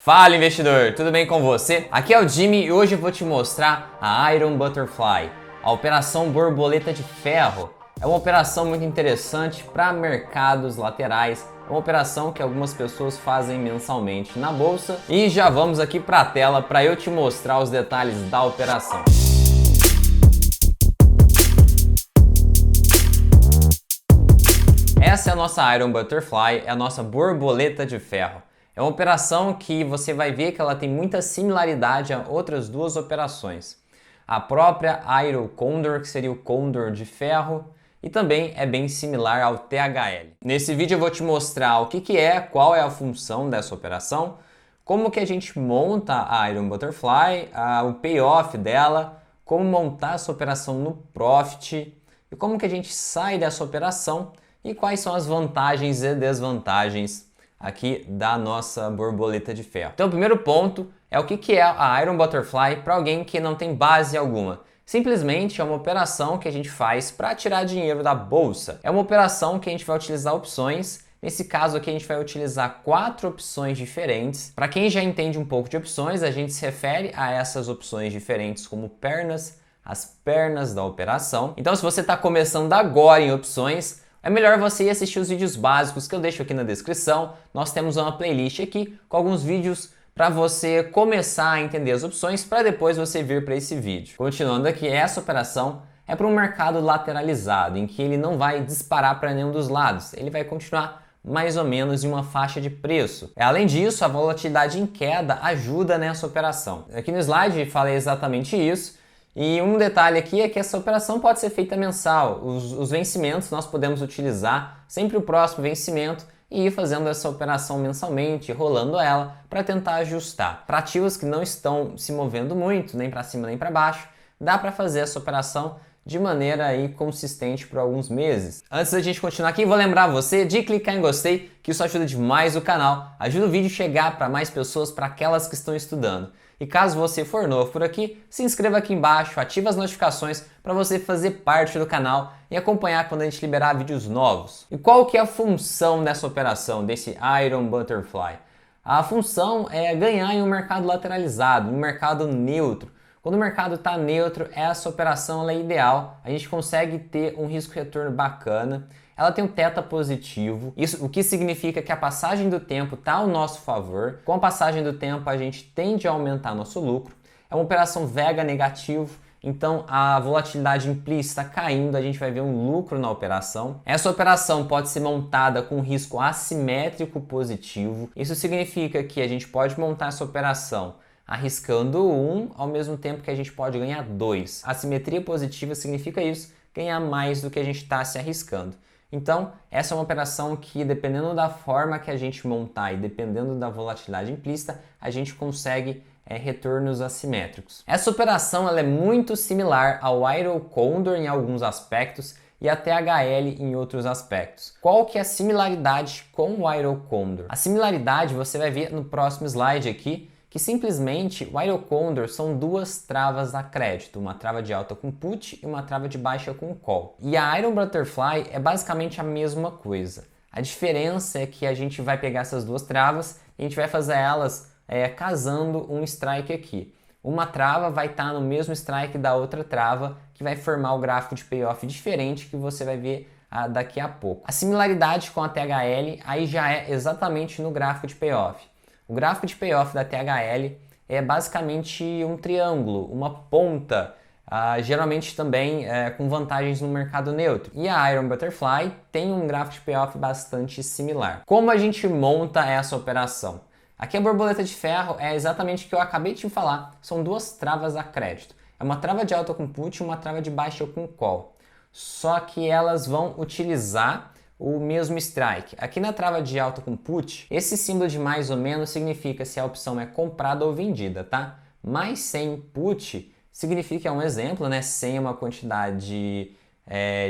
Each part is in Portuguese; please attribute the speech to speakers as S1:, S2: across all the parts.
S1: Fala, investidor! Tudo bem com você? Aqui é o Jimmy e hoje eu vou te mostrar a Iron Butterfly, a operação borboleta de ferro. É uma operação muito interessante para mercados laterais, é uma operação que algumas pessoas fazem mensalmente na bolsa e já vamos aqui para a tela para eu te mostrar os detalhes da operação. Essa é a nossa Iron Butterfly, é a nossa borboleta de ferro. É uma operação que você vai ver que ela tem muita similaridade a outras duas operações. A própria Iron Condor, que seria o Condor de ferro, e também é bem similar ao THL. Nesse vídeo eu vou te mostrar o que é, qual é a função dessa operação, como que a gente monta a Iron Butterfly, o payoff dela, como montar essa operação no Profit, e como que a gente sai dessa operação e quais são as vantagens e desvantagens aqui da nossa borboleta de ferro. Então o primeiro ponto é o que é a Iron Butterfly para alguém que não tem base alguma. Simplesmente é uma operação que a gente faz para tirar dinheiro da bolsa. É uma operação que a gente vai utilizar opções. Nesse caso aqui a gente vai utilizar 4 opções diferentes. Para quem já entende um pouco de opções, a gente se refere a essas opções diferentes como pernas, as pernas da operação. Então se você está começando agora em opções, é melhor você ir assistir os vídeos básicos que eu deixo aqui na descrição. Nós temos uma playlist aqui com alguns vídeos para você começar a entender as opções para depois você vir para esse vídeo. Continuando aqui, essa operação é para um mercado lateralizado, em que ele não vai disparar para nenhum dos lados, ele vai continuar mais ou menos em uma faixa de preço. Além disso, a volatilidade em queda ajuda nessa operação. Aqui no slide falei exatamente isso. E um detalhe aqui é que essa operação pode ser feita mensal. Os vencimentos nós podemos utilizar sempre o próximo vencimento e ir fazendo essa operação mensalmente, rolando ela para tentar ajustar. Para ativos que não estão se movendo muito, nem para cima nem para baixo, dá para fazer essa operação de maneira aí consistente por alguns meses. Antes da gente continuar aqui, vou lembrar você de clicar em gostei, que isso ajuda demais o canal, ajuda o vídeo a chegar para mais pessoas, para aquelas que estão estudando. E caso você for novo por aqui, se inscreva aqui embaixo, ative as notificações para você fazer parte do canal e acompanhar quando a gente liberar vídeos novos. E qual que é a função dessa operação, desse Iron Butterfly? A função é ganhar em um mercado lateralizado, em um mercado neutro. Quando o mercado está neutro, essa operação ela é ideal, a gente consegue ter um risco-retorno bacana, ela tem um θ positivo, isso, o que significa que a passagem do tempo está ao nosso favor. Com a passagem do tempo, a gente tende a aumentar nosso lucro. É uma operação vega negativo, então a volatilidade implícita caindo, a gente vai ver um lucro na operação. Essa operação pode ser montada com risco assimétrico positivo. Isso significa que a gente pode montar essa operação arriscando 1, ao mesmo tempo que a gente pode ganhar 2. A simetria positiva significa isso, ganhar mais do que a gente está se arriscando. Então, essa é uma operação que, dependendo da forma que a gente montar e dependendo da volatilidade implícita, a gente consegue retornos assimétricos. Essa operação ela é muito similar ao Iron Condor em alguns aspectos e a THL em outros aspectos. Qual que é a similaridade com o Iron Condor? A similaridade você vai ver no próximo slide aqui, que simplesmente o Iron Condor são duas travas a crédito, uma trava de alta com put e uma trava de baixa com call. E a Iron Butterfly é basicamente a mesma coisa. A diferença é que a gente vai pegar essas duas travas e a gente vai fazer elas casando um strike aqui. Uma trava vai estar no mesmo strike da outra trava, que vai formar o gráfico de payoff diferente que você vai ver daqui a pouco. A similaridade com a THL aí já é exatamente no gráfico de payoff. O gráfico de payoff da THL é basicamente um triângulo, uma ponta, geralmente também com vantagens no mercado neutro. E a Iron Butterfly tem um gráfico de payoff bastante similar. Como a gente monta essa operação? Aqui a borboleta de ferro é exatamente o que eu acabei de falar, são duas travas a crédito. É uma trava de alta com put e uma trava de baixa com call. Só que elas vão utilizar o mesmo strike. Aqui na trava de alta com put, esse símbolo de mais ou menos significa se a opção é comprada ou vendida, tá? Mais 100 put significa, é um exemplo, né? 100 é uma quantidade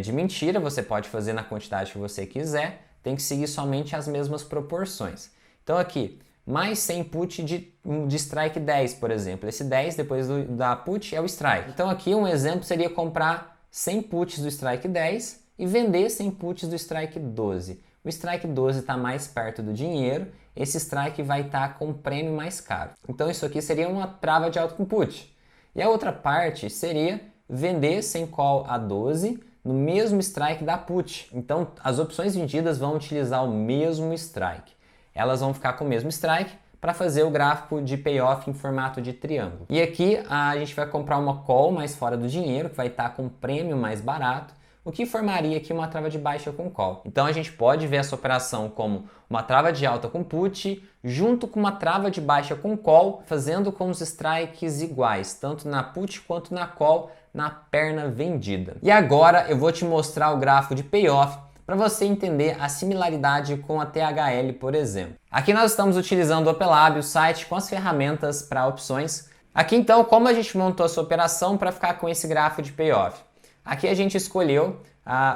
S1: de mentira, você pode fazer na quantidade que você quiser, tem que seguir somente as mesmas proporções. Então aqui, mais 100 put de strike 10, por exemplo. Esse 10 depois da put é o strike. Então aqui um exemplo seria comprar 100 puts do strike 10 e vender 100 puts do strike 12. O strike 12 está mais perto do dinheiro esse strike vai estar com um prêmio mais caro. Então isso aqui seria uma trava de alta com put. E a outra parte seria vender sem call a 12 no mesmo strike da put. Então as opções vendidas vão utilizar o mesmo strike. Elas vão ficar com o mesmo strike para fazer o gráfico de payoff em formato de triângulo. E aqui a gente vai comprar uma call mais fora do dinheiro, que vai estar com um prêmio mais barato, o que formaria aqui uma trava de baixa com call. Então a gente pode ver essa operação como uma trava de alta com put, junto com uma trava de baixa com call, fazendo com os strikes iguais, tanto na put quanto na call, na perna vendida. E agora eu vou te mostrar o gráfico de payoff para você entender a similaridade com a THL, por exemplo. Aqui nós estamos utilizando o Opelab, o site com as ferramentas para opções. Aqui então, como a gente montou essa operação para ficar com esse gráfico de payoff? Aqui a gente escolheu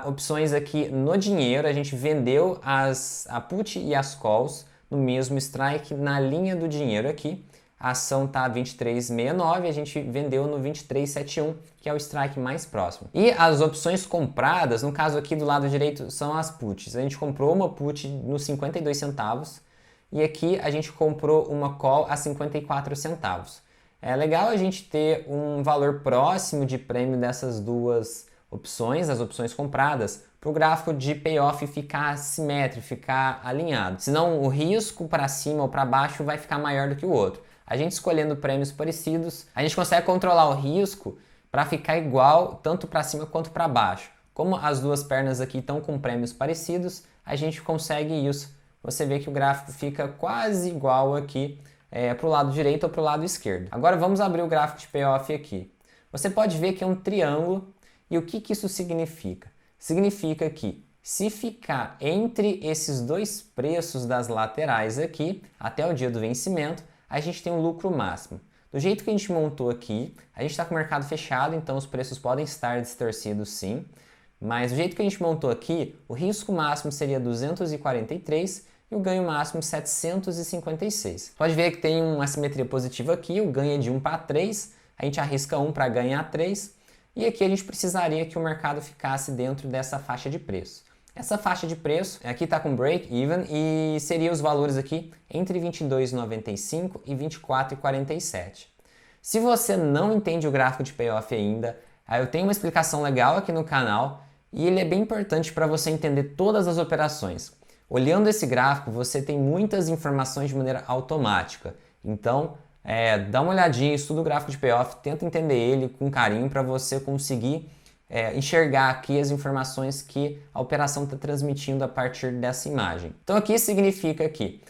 S1: opções aqui no dinheiro, a gente vendeu a put e as calls no mesmo strike na linha do dinheiro aqui. A ação está 23,69, a gente vendeu no 23,71, que é o strike mais próximo. E as opções compradas, no caso aqui do lado direito, são as puts. A gente comprou uma put nos 52 centavos e aqui a gente comprou uma call a 54 centavos. É legal a gente ter um valor próximo de prêmio dessas duas opções, as opções compradas, para o gráfico de payoff ficar simétrico, ficar alinhado. Senão o risco para cima ou para baixo vai ficar maior do que o outro. A gente escolhendo prêmios parecidos, a gente consegue controlar o risco para ficar igual tanto para cima quanto para baixo. Como as duas pernas aqui estão com prêmios parecidos, a gente consegue isso. Você vê que o gráfico fica quase igual aqui para o lado direito ou para o lado esquerdo. Agora vamos abrir o gráfico de payoff aqui. Você pode ver que é um triângulo e o que isso significa? Significa que se ficar entre esses dois preços das laterais aqui, até o dia do vencimento, a gente tem um lucro máximo. Do jeito que a gente montou aqui, a gente está com o mercado fechado, então os preços podem estar distorcidos sim, mas do jeito que a gente montou aqui, o risco máximo seria 243 e o ganho máximo 756. Pode ver que tem uma simetria positiva aqui, o ganho é de 1 para 3, a gente arrisca 1 para ganhar 3, e aqui a gente precisaria que o mercado ficasse dentro dessa faixa de preço. Essa faixa de preço aqui está com break-even e seria os valores aqui entre 22,95 e 24,47. Se você não entende o gráfico de payoff ainda, eu tenho uma explicação legal aqui no canal e ele é bem importante para você entender todas as operações. Olhando esse gráfico, você tem muitas informações de maneira automática. Então, dá uma olhadinha, estuda o gráfico de payoff, tenta entender ele com carinho para você conseguir enxergar aqui as informações que a operação está transmitindo a partir dessa imagem. Então aqui significa que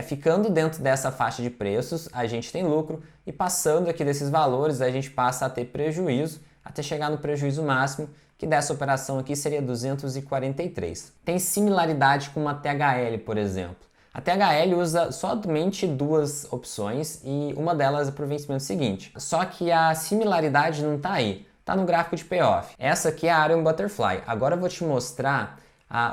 S1: ficando dentro dessa faixa de preços a gente tem lucro e passando aqui desses valores a gente passa a ter prejuízo até chegar no prejuízo máximo, que dessa operação aqui seria 243. Tem similaridade com uma THL, por exemplo. A THL usa somente duas opções e uma delas é para o vencimento seguinte. Só que a similaridade não está aí. Está no gráfico de payoff. Essa aqui é a Iron Butterfly. Agora eu vou te mostrar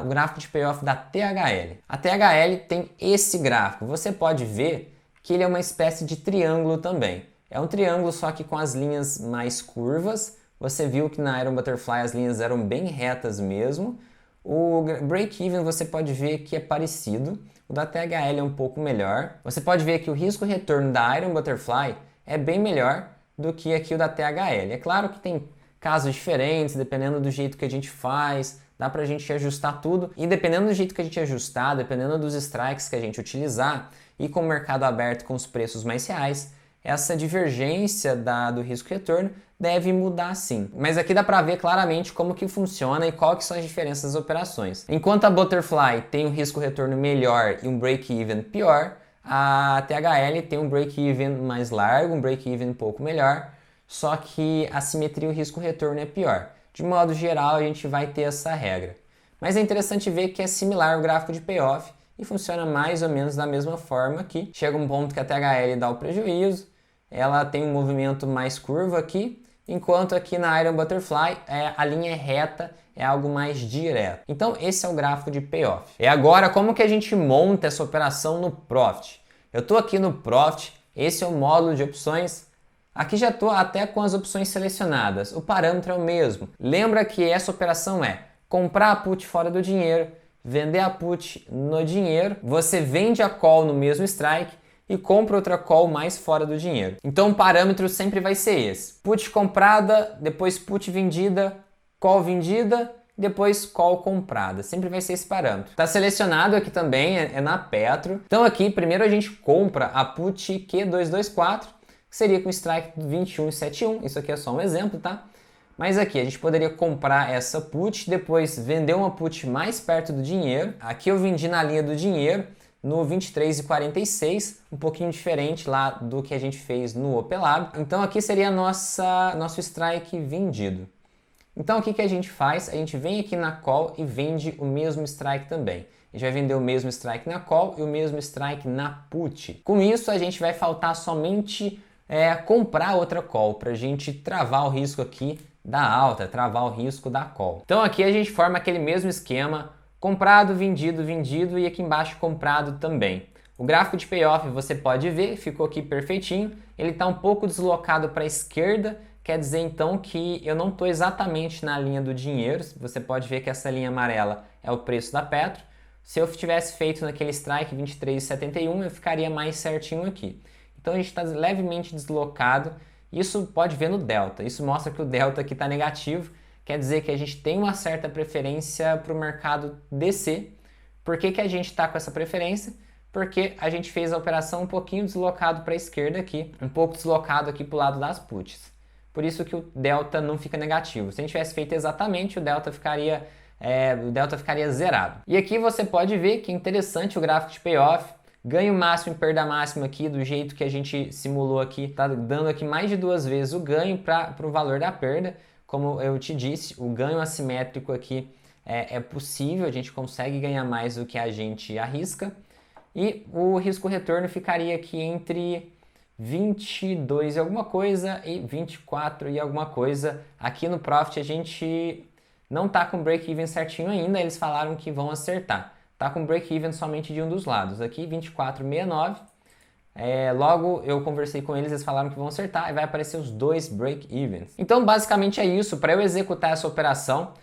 S1: o gráfico de payoff da THL. A THL tem esse gráfico. Você pode ver que ele é uma espécie de triângulo também. É um triângulo só que com as linhas mais curvas. Você viu que na Iron Butterfly as linhas eram bem retas mesmo. O break-even você pode ver que é parecido. O da THL é um pouco melhor. Você pode ver que o risco-retorno da Iron Butterfly é bem melhor do que aqui o da THL. É claro que tem casos diferentes, dependendo do jeito que a gente faz, dá pra gente ajustar tudo, e dependendo do jeito que a gente ajustar, dependendo dos strikes que a gente utilizar, e com o mercado aberto com os preços mais reais, essa divergência do risco-retorno deve mudar sim. Mas aqui dá pra ver claramente como que funciona e qual que são as diferenças das operações. Enquanto a Butterfly tem um risco-retorno melhor e um break-even pior, a THL tem um break-even mais largo, um break-even um pouco melhor, só que a simetria e o risco-retorno é pior. De modo geral, a gente vai ter essa regra. Mas é interessante ver que é similar ao gráfico de payoff e funciona mais ou menos da mesma forma aqui. Chega um ponto que a THL dá o prejuízo, ela tem um movimento mais curvo aqui, enquanto aqui na Iron Butterfly a linha é reta, é algo mais direto. Então esse é o gráfico de payoff. E agora, como que a gente monta essa operação no Profit? Eu estou aqui no Profit, esse é o módulo de opções. Aqui já estou até com as opções selecionadas, o parâmetro é o mesmo. Lembra que essa operação é comprar a put fora do dinheiro, vender a put no dinheiro, você vende a call no mesmo strike e compra outra call mais fora do dinheiro. Então o parâmetro sempre vai ser esse: put comprada, depois put vendida, call vendida, depois call comprada. Sempre vai ser esse parâmetro. Está selecionado aqui também, é na Petro. Então aqui, primeiro a gente compra a put Q224, que seria com strike 21,71. Isso aqui é só um exemplo, tá? Mas aqui a gente poderia comprar essa put, depois vender uma put mais perto do dinheiro. Aqui eu vendi na linha do dinheiro no 23,46, um pouquinho diferente lá do que a gente fez no Opelab. Então aqui seria nosso strike vendido. Então o que a gente faz? A gente vem aqui na call e vende o mesmo strike também. A gente vai vender o mesmo strike na call e o mesmo strike na put. Com isso a gente vai faltar somente comprar outra call para a gente travar o risco aqui da alta, travar o risco da call. Então aqui a gente forma aquele mesmo esquema: comprado, vendido, vendido, e aqui embaixo comprado também. O gráfico de payoff você pode ver, ficou aqui perfeitinho. Ele está um pouco deslocado para a esquerda, quer dizer então que eu não estou exatamente na linha do dinheiro. Você pode ver que essa linha amarela é o preço da Petro. Se eu tivesse feito naquele strike 23,71, eu ficaria mais certinho aqui. Então a gente está levemente deslocado. Isso pode ver no delta. Isso mostra que o delta aqui está negativo. Quer dizer que a gente tem uma certa preferência para o mercado descer. Por que a gente está com essa preferência? Porque a gente fez a operação um pouquinho deslocado para a esquerda aqui, um pouco deslocado aqui para o lado das puts. Por isso que o delta não fica negativo. Se a gente tivesse feito exatamente, o delta ficaria zerado. E aqui você pode ver que é interessante o gráfico de payoff. Ganho máximo e perda máxima aqui, do jeito que a gente simulou aqui, tá dando aqui mais de 2 vezes o ganho para o valor da perda. Como eu te disse, o ganho assimétrico aqui é possível, a gente consegue ganhar mais do que a gente arrisca. E o risco-retorno ficaria aqui entre 22 e alguma coisa e 24 e alguma coisa. Aqui no Profit a gente não tá com break-even certinho ainda, eles falaram que vão acertar. Tá com break-even somente de um dos lados. Aqui 24,69. Logo eu conversei com eles falaram que vão acertar e vai aparecer os dois break-evens. Então basicamente é isso. Para eu executar essa operação,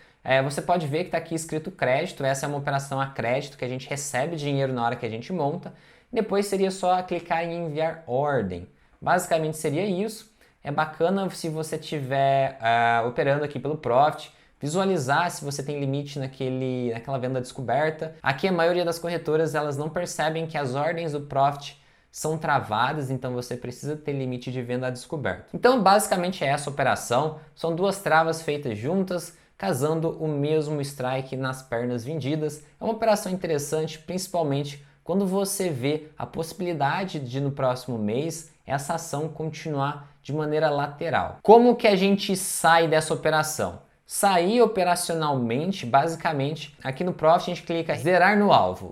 S1: você pode ver que está aqui escrito crédito. Essa é uma operação a crédito, que a gente recebe dinheiro na hora que a gente monta. Depois seria só clicar em enviar ordem. Basicamente seria isso. É bacana se você estiver operando aqui pelo Profit, visualizar se você tem limite naquela venda descoberta. Aqui a maioria das corretoras elas não percebem que as ordens do Profit são travadas, então você precisa ter limite de venda descoberta. Então basicamente é essa operação, são 2 travas feitas juntas, casando o mesmo strike nas pernas vendidas. É uma operação interessante, principalmente quando você vê a possibilidade de no próximo mês essa ação continuar de maneira lateral. Como que a gente sai dessa operação? Sair operacionalmente, basicamente, aqui no Profit a gente clica em zerar no alvo.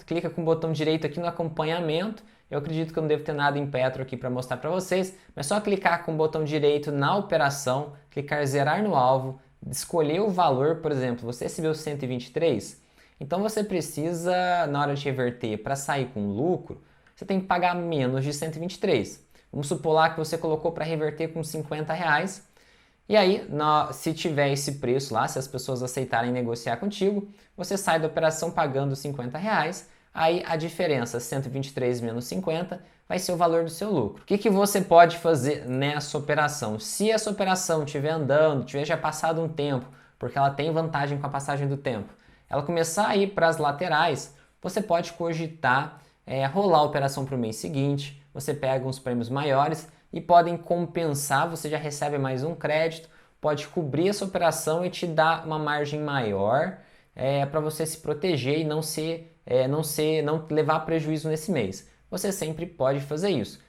S1: Clica com o botão direito aqui no acompanhamento. Eu acredito que eu não devo ter nada em Petro aqui para mostrar para vocês, mas só clicar com o botão direito na operação, clicar em zerar no alvo, escolher o valor, por exemplo, você recebeu 123, então você precisa, na hora de reverter, para sair com lucro, você tem que pagar menos de 123. Vamos supor lá que você colocou para reverter com R$50. E aí, se tiver esse preço lá, se as pessoas aceitarem negociar contigo, você sai da operação pagando R$50, aí a diferença, 123 menos 50, vai ser o valor do seu lucro. O que você pode fazer nessa operação? Se essa operação estiver andando, tiver já passado um tempo, porque ela tem vantagem com a passagem do tempo, ela começar a ir para as laterais, você pode cogitar rolar a operação para o mês seguinte, você pega uns prêmios maiores, e podem compensar, você já recebe mais um crédito, pode cobrir essa operação e te dar uma margem maior para você se proteger e não levar prejuízo nesse mês. Você sempre pode fazer isso.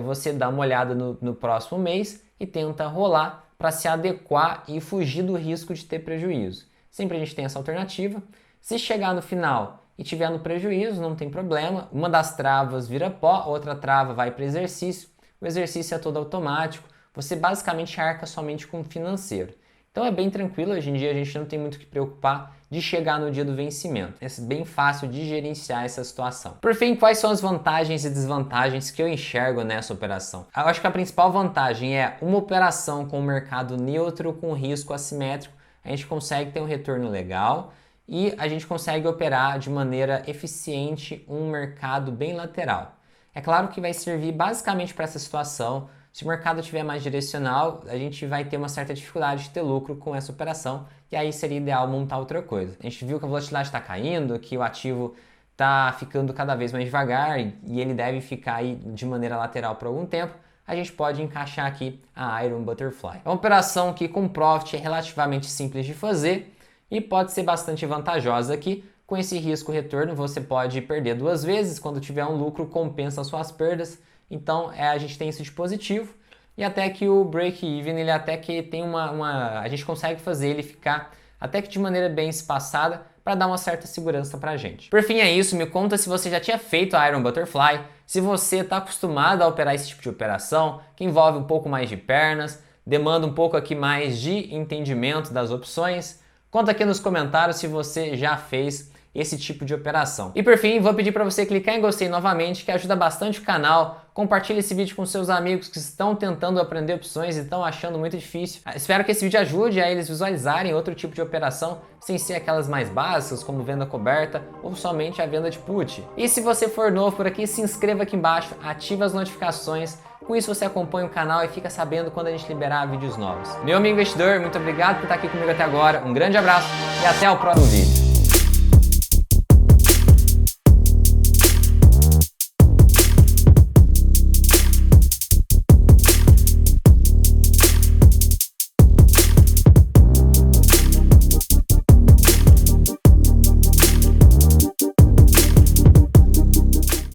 S1: Você dá uma olhada no próximo mês e tenta rolar para se adequar e fugir do risco de ter prejuízo. Sempre a gente tem essa alternativa. Se chegar no final e tiver no prejuízo, não tem problema. Uma das travas vira pó, outra trava vai para exercício. O exercício é todo automático, você basicamente arca somente com o financeiro. Então é bem tranquilo, hoje em dia a gente não tem muito o que preocupar de chegar no dia do vencimento. É bem fácil de gerenciar essa situação. Por fim, quais são as vantagens e desvantagens que eu enxergo nessa operação? Eu acho que a principal vantagem é uma operação com o mercado neutro, com risco assimétrico, a gente consegue ter um retorno legal. e a gente consegue operar de maneira eficiente um mercado bem lateral. É claro que vai servir basicamente para essa situação. Se o mercado estiver mais direcional, a gente vai ter uma certa dificuldade de ter lucro com essa operação e aí seria ideal montar outra coisa. A gente viu que a volatilidade está caindo, que o ativo está ficando cada vez mais devagar e ele deve ficar aí de maneira lateral por algum tempo. A gente pode encaixar aqui a Iron Butterfly. É uma operação que com profit é relativamente simples de fazer e pode ser bastante vantajosa aqui. Com esse risco-retorno você pode perder duas vezes, quando tiver um lucro compensa as suas perdas, então a gente tem isso de positivo. E até que o break-even, ele até que tem a gente consegue fazer ele ficar até que de maneira bem espaçada para dar uma certa segurança para a gente. Por fim é isso, me conta se você já tinha feito a Iron Butterfly, se você está acostumado a operar esse tipo de operação, que envolve um pouco mais de pernas, demanda um pouco aqui mais de entendimento das opções. Conta aqui nos comentários se você já fez esse tipo de operação. E por fim, vou pedir para você clicar em gostei novamente, que ajuda bastante o canal. Compartilhe esse vídeo com seus amigos que estão tentando aprender opções e estão achando muito difícil. Espero que esse vídeo ajude a eles visualizarem outro tipo de operação, sem ser aquelas mais básicas, como venda coberta ou somente a venda de put. E se você for novo por aqui, se inscreva aqui embaixo, ative as notificações. Com isso você acompanha o canal e fica sabendo quando a gente liberar vídeos novos. Meu amigo investidor, muito obrigado por estar aqui comigo até agora. Um grande abraço e até o próximo vídeo.